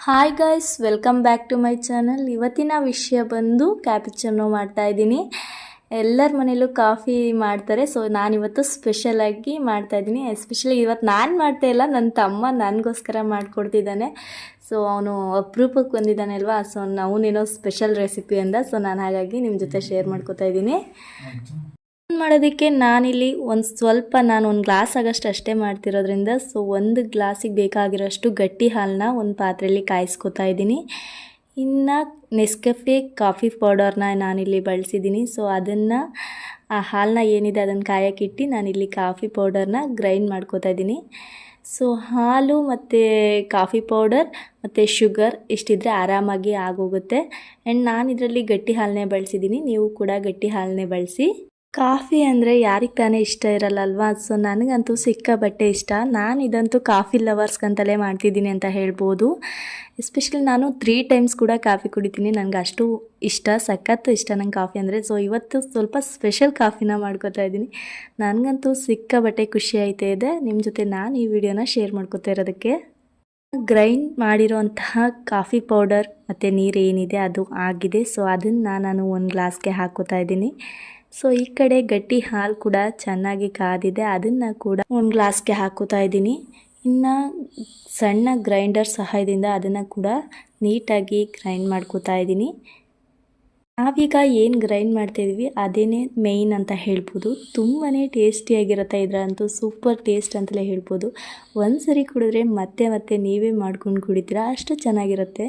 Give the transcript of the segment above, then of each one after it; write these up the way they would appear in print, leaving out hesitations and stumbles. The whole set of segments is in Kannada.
Hi guys, welcome back to my channel. ಇವತ್ತಿನ ವಿಷಯ ಬಂದು ಕ್ಯಾಪಿಚನೋ ಮಾಡ್ತಾ ಇದ್ದೀನಿ. ಎಲ್ಲರ ಮನೇಲೂ ಕಾಫಿ ಮಾಡ್ತಾರೆ. ಸೊ ನಾನಿವತ್ತು ಸ್ಪೆಷಲಾಗಿ ಮಾಡ್ತಾಯಿದ್ದೀನಿ. ಎಸ್ಪೆಷಲಿ ಇವತ್ತು ನಾನು ಮಾಡ್ತಾ ಇಲ್ಲ, ನನ್ನ ತಮ್ಮ ನನಗೋಸ್ಕರ ಮಾಡಿಕೊಡ್ತಿದ್ದಾನೆ. ಸೊ ಅವನು ಅಪರೂಪಕ್ಕೆ ಬಂದಿದ್ದಾನೆ ಅಲ್ವಾ. ಸೊ ಅವನೇನೋ ಸ್ಪೆಷಲ್ ರೆಸಿಪಿ ಅಂದ. ಸೊ ನಾನು ಹಾಗಾಗಿ ನಿಮ್ಮ ಜೊತೆ ಶೇರ್ ಮಾಡ್ಕೊತಾ ಇದ್ದೀನಿ. ಮಾಡೋದಕ್ಕೆ ನಾನಿಲ್ಲಿ ಒಂದು ಗ್ಲಾಸ್ ಆಗಷ್ಟು ಅಷ್ಟೇ ಮಾಡ್ತಿರೋದ್ರಿಂದ ಸೊ ಒಂದು ಗ್ಲಾಸಿಗೆ ಬೇಕಾಗಿರೋಷ್ಟು ಗಟ್ಟಿ ಹಾಲನ್ನ ಒಂದು ಪಾತ್ರೆಯಲ್ಲಿ ಕಾಯಿಸ್ಕೊತಾ ಇದ್ದೀನಿ. ಇನ್ನು ನೆಸ್ಕೆಫೆ ಕಾಫಿ ಪೌಡರ್ನ ನಾನಿಲ್ಲಿ ಬಳಸಿದ್ದೀನಿ. ಸೊ ಅದನ್ನು ಆ ಹಾಲನ್ನ ಏನಿದೆ ಅದನ್ನು ಕಾಯಕ್ಕಿಟ್ಟು ನಾನಿಲ್ಲಿ ಕಾಫಿ ಪೌಡರ್ನ ಗ್ರೈಂಡ್ ಮಾಡ್ಕೋತಾ ಇದ್ದೀನಿ. ಸೊ ಹಾಲು ಮತ್ತು ಕಾಫಿ ಪೌಡರ್ ಮತ್ತು ಶುಗರ್ ಇಷ್ಟಿದ್ರೆ ಆರಾಮಾಗಿ ಆಗೋಗುತ್ತೆ. ಆ್ಯಂಡ್ ನಾನು ಇದರಲ್ಲಿ ಗಟ್ಟಿ ಹಾಲನ್ನೇ ಬಳಸಿದ್ದೀನಿ, ನೀವು ಕೂಡ ಗಟ್ಟಿ ಹಾಲನ್ನೇ ಬಳಸಿ. ಕಾಫಿ ಅಂದರೆ ಯಾರಿಗೆ ತಾನೇ ಇಷ್ಟ ಇರಲ್ಲ ಅಲ್ವಾ. ಸೊ ನನಗಂತೂ ಸಿಕ್ಕಾಪಟ್ಟೆ ಇಷ್ಟ. ನಾನು ಇದಂತೂ ಕಾಫಿ ಲವರ್ಸ್ಗಂತಲೇ ಮಾಡ್ತಿದ್ದೀನಿ ಅಂತ ಹೇಳ್ಬೋದು. ಎಸ್ಪೆಷಲಿ ನಾನು 3 ಟೈಮ್ಸ್ ಕೂಡ ಕಾಫಿ ಕುಡಿತೀನಿ. ನನಗೆ ಅಷ್ಟು ಇಷ್ಟ, ಸಖತ್ತು ಇಷ್ಟ ನಂಗೆ ಕಾಫಿ ಅಂದರೆ. ಸೊ ಇವತ್ತು ಸ್ವಲ್ಪ ಸ್ಪೆಷಲ್ ಕಾಫಿನ ಮಾಡ್ಕೋತಾ ಇದ್ದೀನಿ. ನನಗಂತೂ ಸಿಕ್ಕಾಪಟ್ಟೆ ಖುಷಿ ಇದೆ ನಿಮ್ಮ ಜೊತೆ ನಾನು ಈ ವಿಡಿಯೋನ ಶೇರ್ ಮಾಡ್ಕೋತಾ ಇರೋದಕ್ಕೆ. ಗ್ರೈಂಡ್ ಮಾಡಿರೋಂತಹ ಕಾಫಿ ಪೌಡರ್ ಮತ್ತು ನೀರು ಏನಿದೆ ಅದು ಆಗಿದೆ. ಸೊ ಅದನ್ನು ನಾನು ಒಂದು ಗ್ಲಾಸ್ಗೆ ಹಾಕೋತಾ ಇದ್ದೀನಿ. ಸೊ ಈ ಕಡೆ ಗಟ್ಟಿ ಹಾಲು ಕೂಡ ಚೆನ್ನಾಗಿ ಕಾದಿದೆ, ಅದನ್ನು ಕೂಡ ಒಂದು ಗ್ಲಾಸ್ಗೆ ಹಾಕೋತಾ ಇದ್ದೀನಿ. ಇನ್ನು ಸಣ್ಣ ಗ್ರೈಂಡರ್ ಸಹಾಯದಿಂದ ಅದನ್ನು ಕೂಡ ನೀಟಾಗಿ ಗ್ರೈಂಡ್ ಮಾಡ್ಕೋತಾ ಇದ್ದೀನಿ. ನಾವೀಗ ಏನು ಗ್ರೈಂಡ್ ಮಾಡ್ತಾಯಿದ್ವಿ ಅದೇನೇ ಮೇಯ್ನ್ ಅಂತ ಹೇಳ್ಬೋದು. ತುಂಬಾ ಟೇಸ್ಟಿಯಾಗಿರುತ್ತೆ. ಇದರಂತೂ ಸೂಪರ್ ಟೇಸ್ಟ್ ಅಂತಲೇ ಹೇಳ್ಬೋದು. ಒಂದು ಸರಿ ಕುಡಿದ್ರೆ ಮತ್ತೆ ಮತ್ತೆ ನೀವೇ ಮಾಡ್ಕೊಂಡು ಕುಡಿತೀರಾ, ಅಷ್ಟು ಚೆನ್ನಾಗಿರುತ್ತೆ.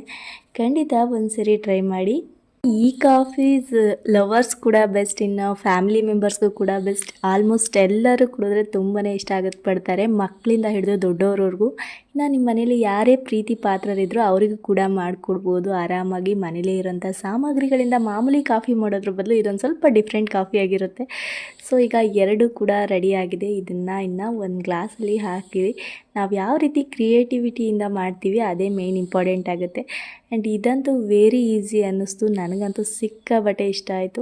ಖಂಡಿತ ಒಂದು ಸರಿ ಟ್ರೈ ಮಾಡಿ. ಈ ಕಾಫೀಸ್ ಲವರ್ಸ್ ಕೂಡ ಬೆಸ್ಟ್, ಇನ್ನು ಫ್ಯಾಮಿಲಿ ಮೆಂಬರ್ಸ್ಗೂ ಕೂಡ ಬೆಸ್ಟ್. ಆಲ್ಮೋಸ್ಟ್ ಎಲ್ಲರೂ ಕುಡಿದ್ರೆ ತುಂಬಾ ಇಷ್ಟ ಪಡ್ತಾರೆ, ಮಕ್ಕಳಿಂದ ಹಿಡಿದು ದೊಡ್ಡವ್ರವ್ರಿಗೂ. ಇನ್ನು ನಿಮ್ಮ ಮನೇಲಿ ಯಾರೇ ಪ್ರೀತಿ ಪಾತ್ರರಿದ್ದರೂ ಅವರಿಗೂ ಕೂಡ ಮಾಡಿಕೊಡ್ಬೋದು ಆರಾಮಾಗಿ. ಮನೇಲೇ ಇರೋಂಥ ಸಾಮಗ್ರಿಗಳಿಂದ ಮಾಮೂಲಿ ಕಾಫಿ ಮಾಡೋದ್ರ ಬದಲು ಇದೊಂದು ಸ್ವಲ್ಪ ಡಿಫ್ರೆಂಟ್ ಕಾಫಿ ಆಗಿರುತ್ತೆ. ಸೊ ಈಗ 2 ಕೂಡ ರೆಡಿಯಾಗಿದೆ. ಇದನ್ನು ಇನ್ನು ಒಂದು ಗ್ಲಾಸಲ್ಲಿ ಹಾಕಿ ನಾವು ಯಾವ ರೀತಿ ಕ್ರಿಯೇಟಿವಿಟಿಯಿಂದ ಮಾಡ್ತೀವಿ ಅದೇ ಮೇಯ್ನ್ ಇಂಪಾರ್ಟೆಂಟ್ ಆಗುತ್ತೆ. ಆ್ಯಂಡ್ ಇದಂತೂ ವೆರಿ ಈಸಿ ಅನ್ನಿಸ್ತು, ನನಗಂತೂ ಸಿಕ್ಕಾಪಟ್ಟೆ ಇಷ್ಟ ಆಯಿತು.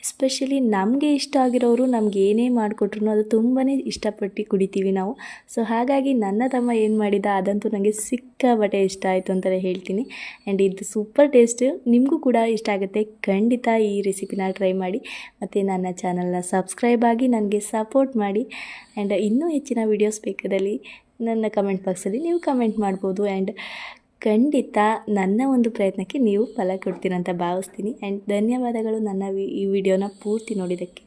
ಎಸ್ಪೆಷಲಿ ನಮಗೆ ಇಷ್ಟ ಆಗಿರೋರು ನಮ್ಗೆ ಏನೇ ಮಾಡಿಕೊಟ್ರು ಅದು ತುಂಬಾ ಇಷ್ಟಪಟ್ಟು ಕುಡಿತೀವಿ ನಾವು. ಸೊ ಹಾಗಾಗಿ ನನ್ನ ತಮ್ಮ ಏನು ಮಾಡಿದ ಅದಂತೂ ನನಗೆ ಸಿಕ್ಕಾಪಟ್ಟೆ ಇಷ್ಟ ಆಯಿತು ಅಂತಲೇ ಹೇಳ್ತೀನಿ. ಆ್ಯಂಡ್ ಇದು ಸೂಪರ್ ಟೇಸ್ಟ್, ನಿಮಗೂ ಕೂಡ ಇಷ್ಟ ಆಗುತ್ತೆ. ಖಂಡಿತ ಈ ರೆಸಿಪಿನ ಟ್ರೈ ಮಾಡಿ ಮತ್ತು ನನ್ನ ಚಾನಲ್ನ ಸಬ್ಸ್ಕ್ರೈಬ್ ಆಗಿ ನನಗೆ ಸಪೋರ್ಟ್ ಮಾಡಿ. ಆ್ಯಂಡ್ ಇನ್ನೂ ಹೆಚ್ಚಿನ ವೀಡಿಯೋಸ್ ಬೇಕಾದಲ್ಲಿ ನನ್ನ ಕಮೆಂಟ್ ಬಾಕ್ಸಲ್ಲಿ ನೀವು ಕಮೆಂಟ್ ಮಾಡ್ಬೋದು. ಆ್ಯಂಡ್ ಖಂಡಿತ ನನ್ನ ಒಂದು ಪ್ರಯತ್ನಕ್ಕೆ ನೀವು ಫಲ ಕೊಡ್ತೀರಂತ ಭಾವಿಸ್ತೀನಿ. ಆ್ಯಂಡ್ ಧನ್ಯವಾದಗಳು ನನ್ನ ಈ ವಿಡಿಯೋನ ಪೂರ್ತಿ ನೋಡಿದ್ದಕ್ಕೆ.